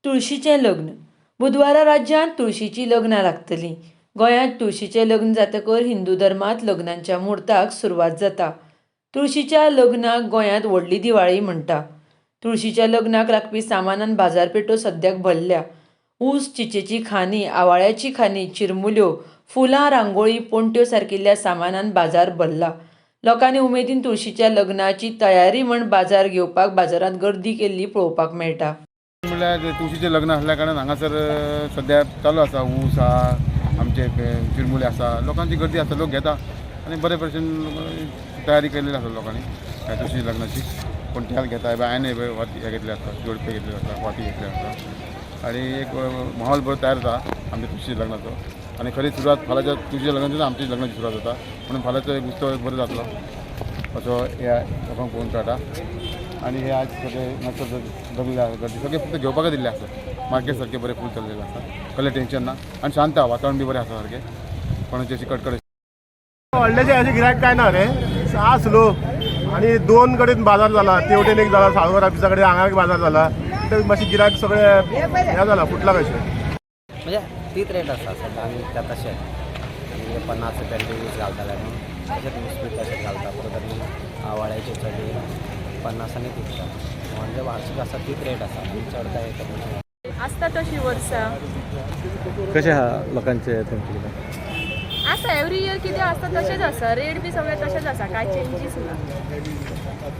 तुळशीचें लग्न. बुधवारा राज्यांत तुळशीची लग्नां लागतलीं. गोंयांत तुळशीचें लग्न जातकर हिंदू धर्मांत लग्नांच्या मुहूर्ताक सुरवात जाता. तुळशीच्या लग्नाक गोंयांत व्हडली दिवाळी म्हणटा. तुळशीच्या लग्नाक लागपी सामानान बाजारपेठो सद्याक भरल्या. ऊस, चिंचेची खांदी, आवाळ्याची खांदी, चिरमुल्यो, फुलां, रांगोळी, पणट्यो सारकिल्ल्या सामानान बाजार भरला. लोकांनी उमेदीन तुळशीच्या लग्नाची तयारी म्हण बाजार घेवपाक बाजारांत गर्दी केल्ली पळोवपाक मेळटा. म्हणल्यार तुळशीचें लग्न असल्या कारणान हांगासर सद्या चालू आसा. ऊस आसा, आमचे चिरमुले आसा, लोकांची गर्दी आसा, लोक घेता आनी बरे भशेन तयारी केल्ली आसा लोकांनी ह्या तुळशी लग्नाची. पणट्याल घेता, हांवें हे घेतले आसा, जोडपे घेतले आसा, वाटी घेतले आसा आनी एक माहोल बरो तयार जाता आमच्या तुळशी लग्नाचो. आनी खरी सुरवात फाल्यांच्या तुळशीच्या लग्नाची आमच्या लग्नाची सुरवात जाता म्हणून फाल्यांचो एक उत्सव बरो जातलो असो ह्या लोकांक पळोवन कळटा. आनी हे आज सगळे मातसो जमले आसा, गर्दी सगळे फक्त घेवपाकच दिल्ले आसा. मार्केट सारके बरें फूल चल्लेलें आसा, कसलें टेन्शन ना आनी शांत आहा, वातावरण बी बरें आसा सारकें, कोणाची अशी कटकट व्हडलेशें अशें गिरायक काय ना रे, आहा स्लो. आनी दोन कडेन बाजार जाला, तेवटेन एक जाला, साळगांव ऑफिसा कडेन हांगा एक बाजार जाला. मातशें गिरायक सगळें हें जाला, फुटला कशें. म्हणजे तीच रेट आसा सद्या आमी त्या तशें म्हणजे 50 रुपयांनी ऊस घालताले न्हू, तशेंच ऊस बी तशेंच घालता. परत आमी आवाळ्याची चडी 50 विकता. म्हणजे वार्षिक आसा तीच रेट आसा, चड काय येता आसता तशी वर्सां. कशें आहा लोकांचे तुमचे आसा एवरी इयर कितें आसता तशेंच आसा, रेट बी सगळें तशेंच आसा, कांय चेंजीस ना.